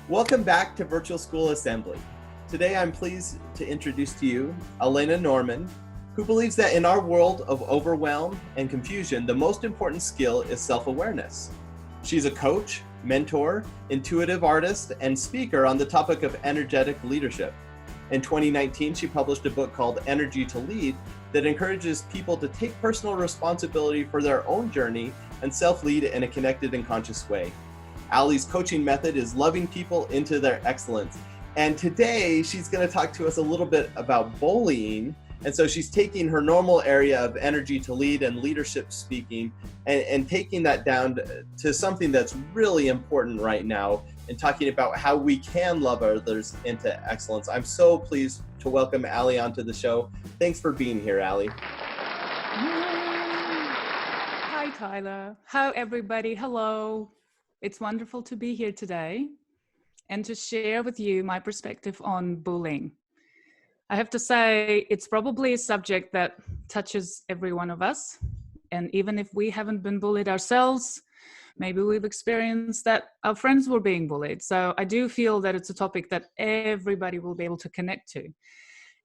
Welcome back to Virtual School Assembly. Today I'm pleased to introduce to you Alena Norman, who believes that in our world of overwhelm and confusion, the most important skill is self-awareness. She's a coach, mentor, intuitive artist, and speaker on the topic of energetic leadership. In 2019, she published a book called Energy to Lead that encourages people to take personal responsibility for their own journey and self-lead in a connected and conscious way. Ali's coaching method is loving people into their excellence. And today she's going to talk to us a little bit about bullying. And so she's taking her normal area of energy to lead and leadership speaking and taking that down to something that's really important right now and talking about how we can love others into excellence. I'm so pleased to welcome Ali onto the show. Thanks for being here, Ali. Hi, Tyler. How everybody? Hello. It's wonderful to be here today and to share with you my perspective on bullying. I have to say, it's probably a subject that touches every one of us. And even if we haven't been bullied ourselves, maybe we've experienced that our friends were being bullied. So I do feel that it's a topic that everybody will be able to connect to.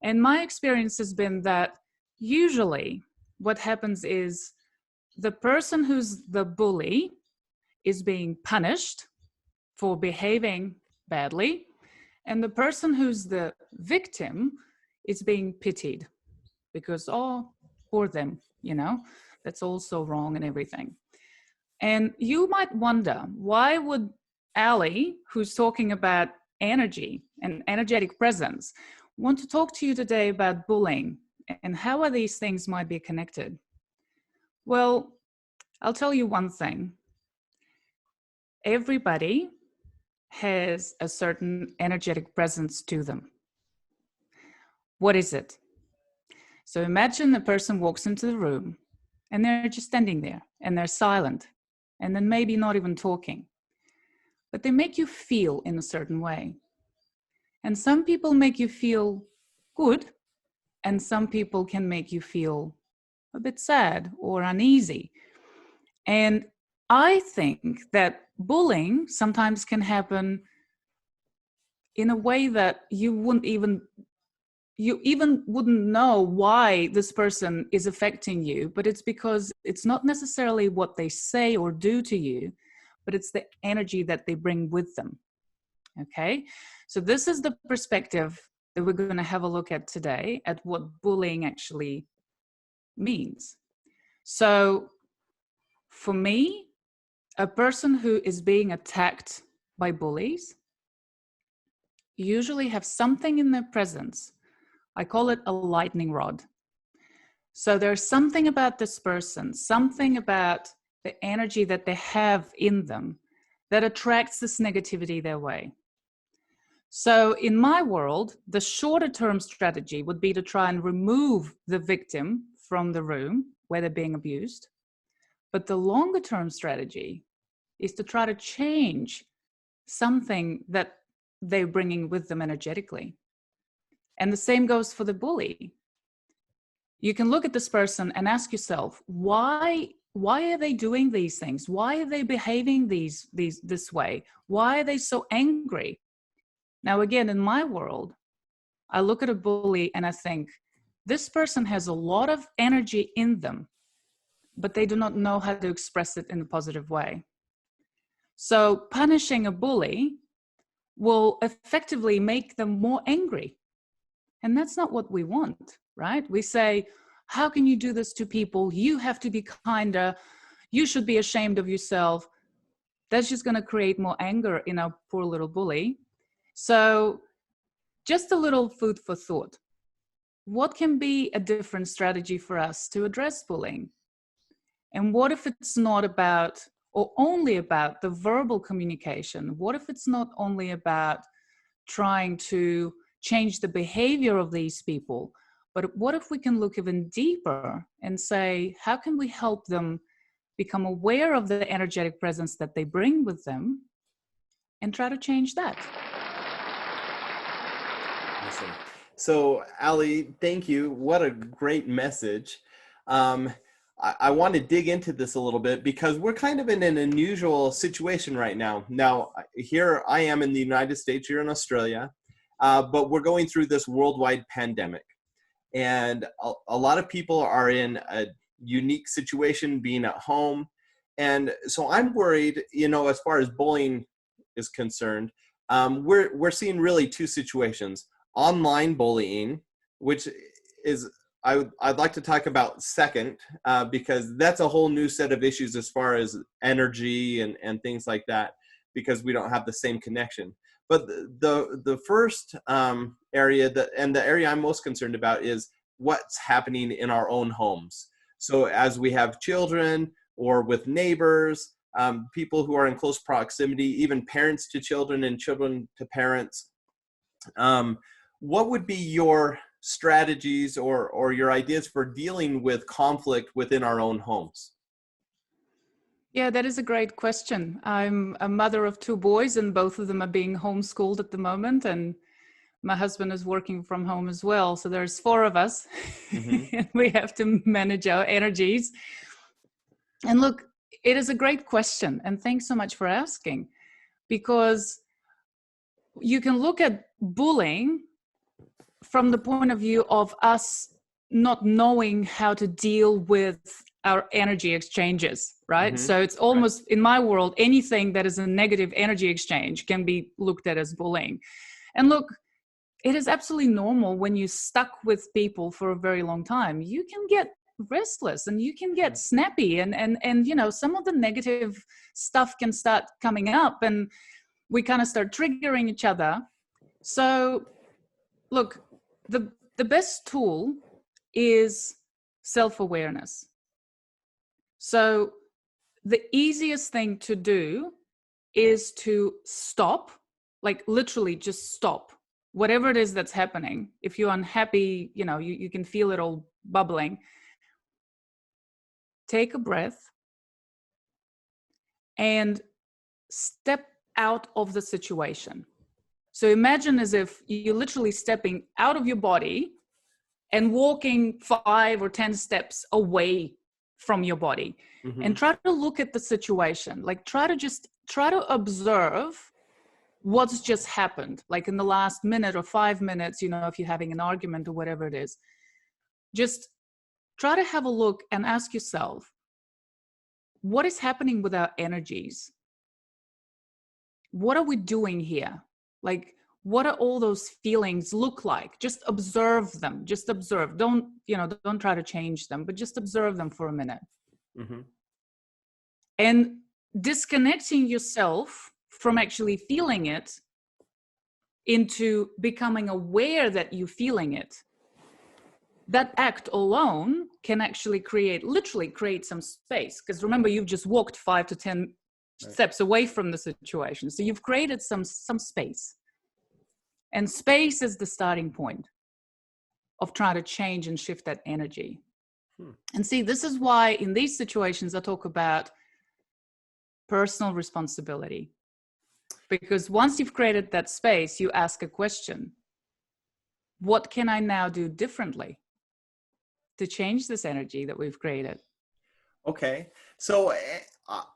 And my experience has been that usually what happens is the person who's the bully is being punished for behaving badly, and the person who's the victim is being pitied because, oh, poor them, that's also wrong and everything. And you might wonder, why would Ali, who's talking about energy and energetic presence, want to talk to you today about bullying and how are these things might be connected? Well, I'll tell you one thing. Everybody has a certain energetic presence to them. What is it? So imagine a person walks into the room and they're just standing there and they're silent and then maybe not even talking, but they make you feel in a certain way. And some people make you feel good and some people can make you feel a bit sad or uneasy. And I think that bullying sometimes can happen in a way that you even wouldn't know why this person is affecting you, but it's because it's not necessarily what they say or do to you, but it's the energy that they bring with them. Okay, so this is the perspective that we're going to have a look at today at what bullying actually means. So for me, a person who is being attacked by bullies usually have something in their presence. I call it a lightning rod. So there's something about this person, something about the energy that they have in them that attracts this negativity their way. So in my world, the shorter term strategy would be to try and remove the victim from the room where they're being abused. But the longer term strategy is to try to change something that they're bringing with them energetically. And the same goes for the bully. You can look at this person and ask yourself, why are they doing these things? Why are they behaving this way? Why are they so angry? Now, again, in my world, I look at a bully and I think, this person has a lot of energy in them, but they do not know how to express it in a positive way. So punishing a bully will effectively make them more angry. And that's not what we want, right? We say, how can you do this to people? You have to be kinder. You should be ashamed of yourself. That's just going to create more anger in our poor little bully. So just a little food for thought. What can be a different strategy for us to address bullying? And what if it's not about or only about the verbal communication? What if it's not only about trying to change the behavior of these people, but what if we can look even deeper and say, how can we help them become aware of the energetic presence that they bring with them and try to change that? Awesome. So, Ali, thank you. What a great message. I want to dig into this a little bit because we're kind of in an unusual situation right now. Now, here I am in the United States, you're in Australia, but we're going through this worldwide pandemic. And a lot of people are in a unique situation being at home. And so I'm worried, as far as bullying is concerned, we're seeing really two situations. Online bullying, which is I'd like to talk about second, because that's a whole new set of issues as far as energy and things like that, because we don't have the same connection. But the first area and the area I'm most concerned about is what's happening in our own homes. So as we have children or with neighbors, people who are in close proximity, even parents to children and children to parents, what would be your strategies or your ideas for dealing with conflict within our own homes? Yeah, that is a great question. I'm a mother of two boys, and both of them are being homeschooled at the moment. And my husband is working from home as well. So there's four of us, Mm-hmm. and we have to manage our energies. And look, it is a great question. And thanks so much for asking, because you can look at bullying from the point of view of us not knowing how to deal with our energy exchanges, right? Mm-hmm. So it's almost, in my world, anything that is a negative energy exchange can be looked at as bullying. And look, it is absolutely normal when you're stuck with people for a very long time. You can get restless and you can get snappy, and some of the negative stuff can start coming up, and we kind of start triggering each other. So look, the best tool is self-awareness. So the easiest thing to do is to stop, like literally just stop whatever it is that's happening. If you're unhappy, you can feel it all bubbling. Take a breath and step out of the situation. So imagine as if you're literally stepping out of your body and walking 5 or 10 steps away from your body. Mm-hmm. And try to look at the situation. Like try to observe what's just happened, like in the last minute or 5 minutes, if you're having an argument or whatever it is. Just try to have a look and ask yourself, what is happening with our energies? What are we doing here? Like, what are all those feelings look like? Just observe them. Just observe. Don't try to change them, but just observe them for a minute. Mm-hmm. And disconnecting yourself from actually feeling it into becoming aware that you're feeling it. That act alone can actually literally create some space. Because remember, you've just walked 5 to 10 steps away from the situation. So you've created some space. And space is the starting point of trying to change and shift that energy. And see, this is why in these situations I talk about personal responsibility. Because once you've created that space, you ask a question. What can I now do differently to change this energy that we've created? Okay. So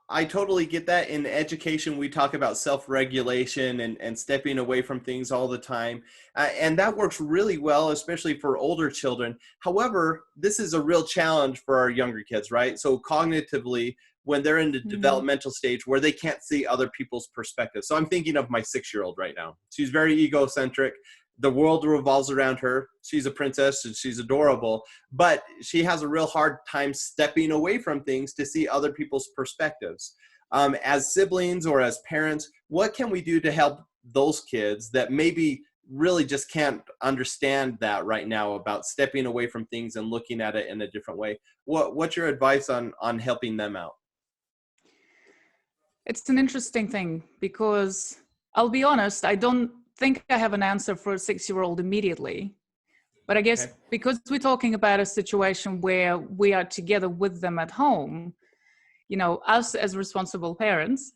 I totally get that. In education, we talk about self-regulation and stepping away from things all the time. And that works really well, especially for older children. However, this is a real challenge for our younger kids, right? So cognitively, when they're in the developmental stage where they can't see other people's perspectives. So I'm thinking of my 6-year-old right now. She's very egocentric. The world revolves around her. She's a princess and she's adorable, but she has a real hard time stepping away from things to see other people's perspectives. As siblings or as parents, what can we do to help those kids that maybe really just can't understand that right now about stepping away from things and looking at it in a different way? What's your advice on helping them out? It's an interesting thing because I'll be honest, I don't think I have an answer for a 6-year-old immediately. But I guess because we're talking about a situation where we are together with them at home, us as responsible parents,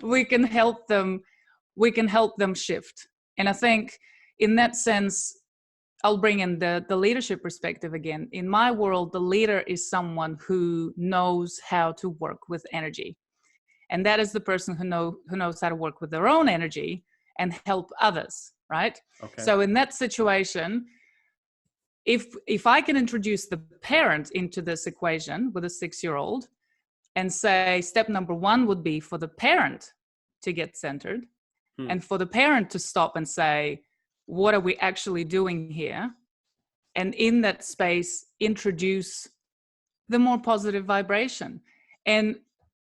we can help them shift. And I think in that sense, I'll bring in the leadership perspective again. In my world, the leader is someone who knows how to work with energy. And that is the person who knows how to work with their own energy and help others, right? Okay. So in that situation, if I can introduce the parent into this equation with a 6-year-old and say step number 1 would be for the parent to get centered, and for the parent to stop and say, what are we actually doing here? And in that space, introduce the more positive vibration. And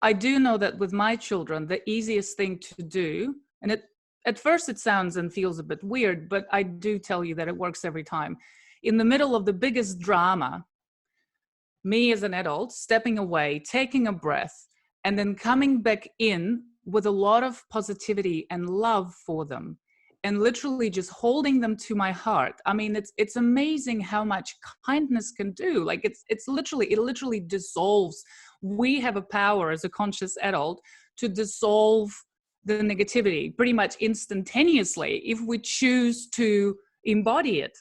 I do know that with my children, the easiest thing to do, and at first it sounds and feels a bit weird, but I do tell you that it works every time. In the middle of the biggest drama, me as an adult stepping away, taking a breath, and then coming back in with a lot of positivity and love for them, and literally just holding them to my heart. I mean, it's amazing how much kindness can do. Like it literally dissolves. We have a power as a conscious adult to dissolve the negativity pretty much instantaneously if we choose to embody it.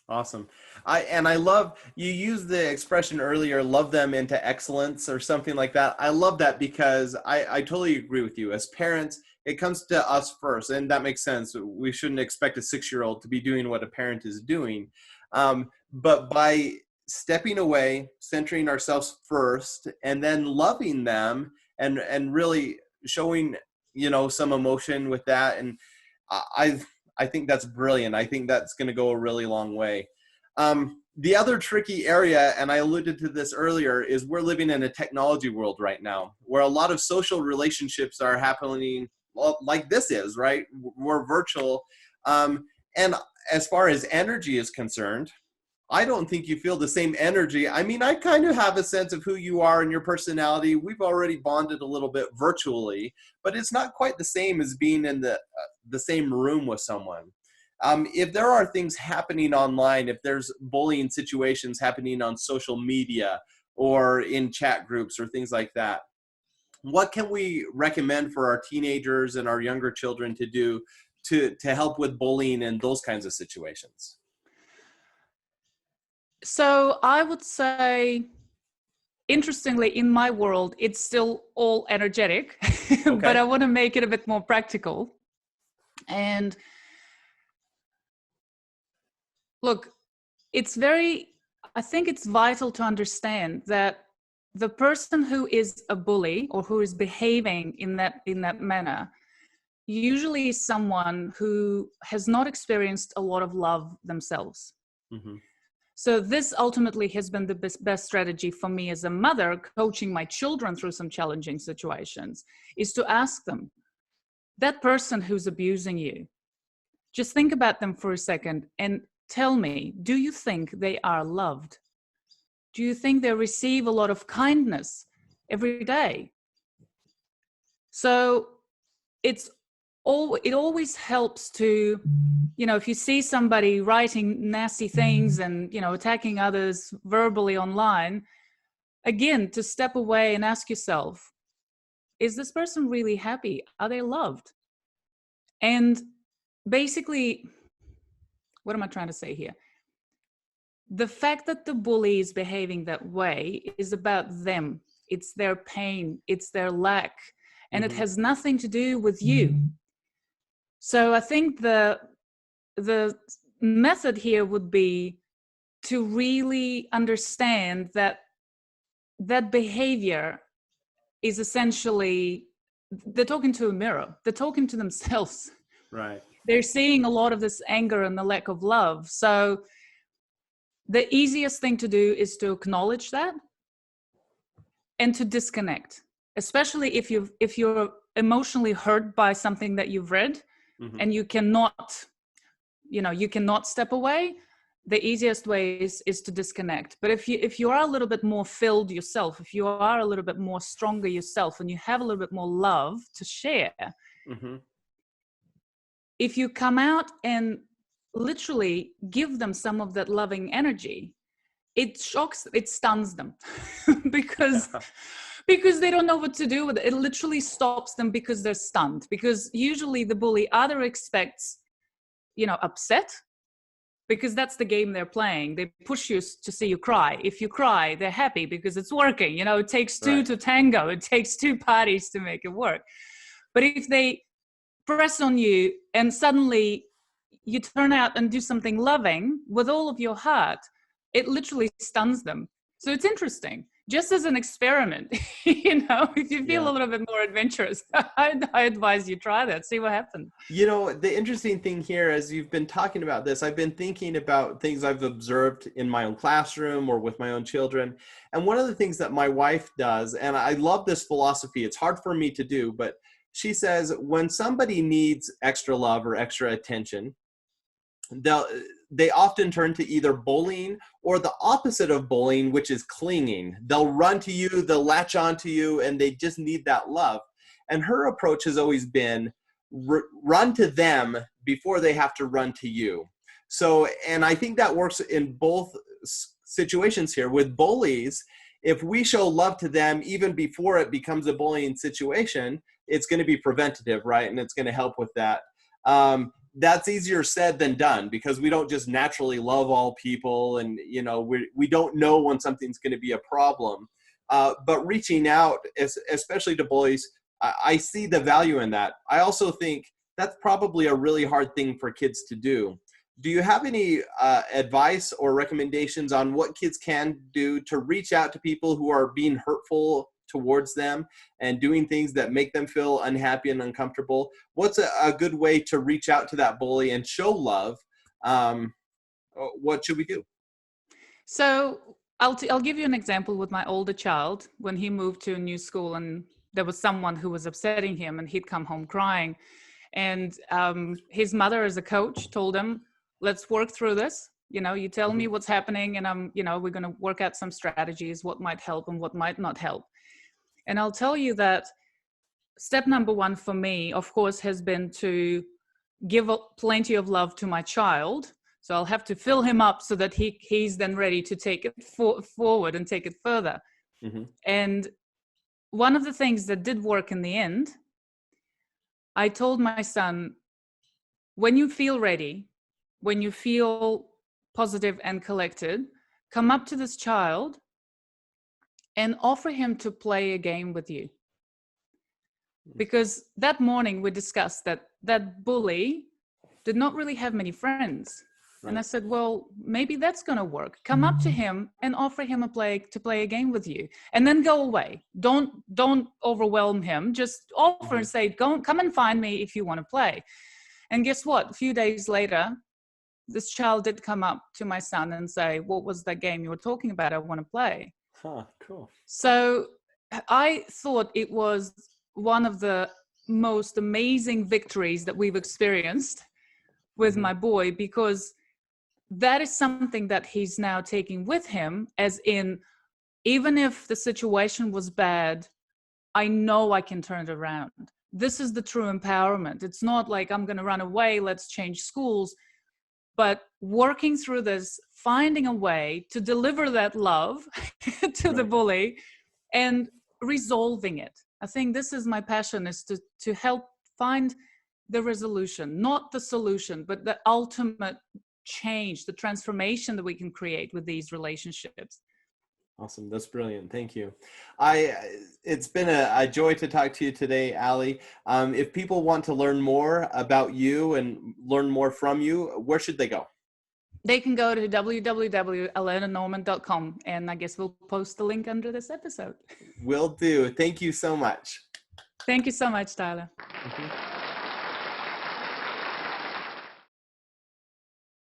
Awesome. I love you used the expression earlier, love them into excellence or something like that. I love that because I totally agree with you. As parents, it comes to us first, and that makes sense. We shouldn't expect a 6-year-old to be doing what a parent is doing. But by stepping away, centering ourselves first, and then loving them and really showing, some emotion with that. And I think that's brilliant. I think that's going to go a really long way. The other tricky area, and I alluded to this earlier, is we're living in a technology world right now where a lot of social relationships are happening like this is, right? We're virtual. And as far as energy is concerned, I don't think you feel the same energy. I mean, I kind of have a sense of who you are and your personality. We've already bonded a little bit virtually, but it's not quite the same as being in the same room with someone. If there are things happening online, if there's bullying situations happening on social media or in chat groups or things like that, what can we recommend for our teenagers and our younger children to do to help with bullying and those kinds of situations? So I would say, interestingly, in my world, it's still all energetic, Okay. but I want to make it a bit more practical. And look, I think it's vital to understand that the person who is a bully or who is behaving in that manner usually is someone who has not experienced a lot of love themselves. Mm-hmm. So this ultimately has been the best strategy for me as a mother, coaching my children through some challenging situations, is to ask them, that person who's abusing you, just think about them for a second and tell me, do you think they are loved? Do you think they receive a lot of kindness every day? So it always helps to, if you see somebody writing nasty things and, attacking others verbally online, again, to step away and ask yourself, is this person really happy? Are they loved? And basically, what am I trying to say here? The fact that the bully is behaving that way is about them. It's their pain, it's their lack, and it has nothing to do with you. So I think the method here would be to really understand that behavior is essentially, they're talking to a mirror. They're talking to themselves. Right. They're seeing a lot of this anger and the lack of love. So the easiest thing to do is to acknowledge that and to disconnect, especially if you're emotionally hurt by something that you've read and you cannot step away. The easiest way is to disconnect. But if you are a little bit more filled yourself, if you are a little bit more stronger yourself, and you have a little bit more love to share, if you come out and literally give them some of that loving energy, it stuns them because they don't know what to do with it. It literally stops them because they're stunned. Because usually the bully either expects, upset, because that's the game they're playing. They push you to see you cry. If you cry, they're happy because it's working. You know, it takes two Right. to tango. It takes two parties to make it work. But if they press on you and suddenly you turn out and do something loving with all of your heart, it literally stuns them. So it's interesting, just as an experiment. You know, if you feel Yeah. a little bit more adventurous, I advise you try that, see what happens. You know, the interesting thing here, as you've been talking about this, I've been thinking about things I've observed in my own classroom or with my own children. And one of the things that my wife does, and I love this philosophy, it's hard for me to do, but she says when somebody needs extra love or extra attention, they often turn to either bullying or the opposite of bullying, which is clinging. They'll run to you, they'll latch onto you, and they just need that love. And her approach has always been run to them before they have to run to you. So, and I think that works in both situations here. With bullies, if we show love to them even before it becomes a bullying situation, it's going to be preventative, right? And it's going to help with that. That's easier said than done because we don't just naturally love all people, and you know we don't know when something's going to be a problem. But reaching out, especially to bullies, I see the value in that. I also think that's probably a really hard thing for kids to do. Do you have any advice or recommendations on what kids can do to reach out to people who are being hurtful towards them and doing things that make them feel unhappy and uncomfortable? What's a good way to reach out to that bully and show love? What should we do? So I'll give you an example with my older child. When he moved to a new school and there was someone who was upsetting him and he'd come home crying, and his mother as a coach told him, let's work through this. You know, you tell me what's happening, and we're going to work out some strategies, what might help and what might not help. And I'll tell you that step number one for me, of course, has been to give plenty of love to my child. So I'll have to fill him up so that he's then ready to take it forward and take it further. Mm-hmm. And one of the things that did work in the end, I told my son, when you feel ready, when you feel positive and collected, come up to this child and offer him to play a game with you. Because that morning we discussed that bully did not really have many friends. Right. And I said, well, maybe that's going to work. Come up to him and offer him to play a game with you, and then go away. Don't overwhelm him. Just offer and say, come and find me if you want to play. And guess what? A few days later, this child did come up to my son and say, what was that game you were talking about? I want to play. Huh, cool. So I thought it was one of the most amazing victories that we've experienced with my boy, because that is something that he's now taking with him, as in, even if the situation was bad, I know I can turn it around. This is the true empowerment. It's not like I'm going to run away, let's change schools, but working through this, finding a way to deliver that love to the bully and resolving it. I think this is my passion, is to help find the resolution, not the solution, but the ultimate change, the transformation that we can create with these relationships. Awesome. That's brilliant. Thank you. It's been a joy to talk to you today, Ali. If people want to learn more about you and learn more from you, where should they go? They can go to www.alenanorman.com, and I guess we'll post the link under this episode. Will do. Thank you so much. Thank you so much, Tyler. Mm-hmm.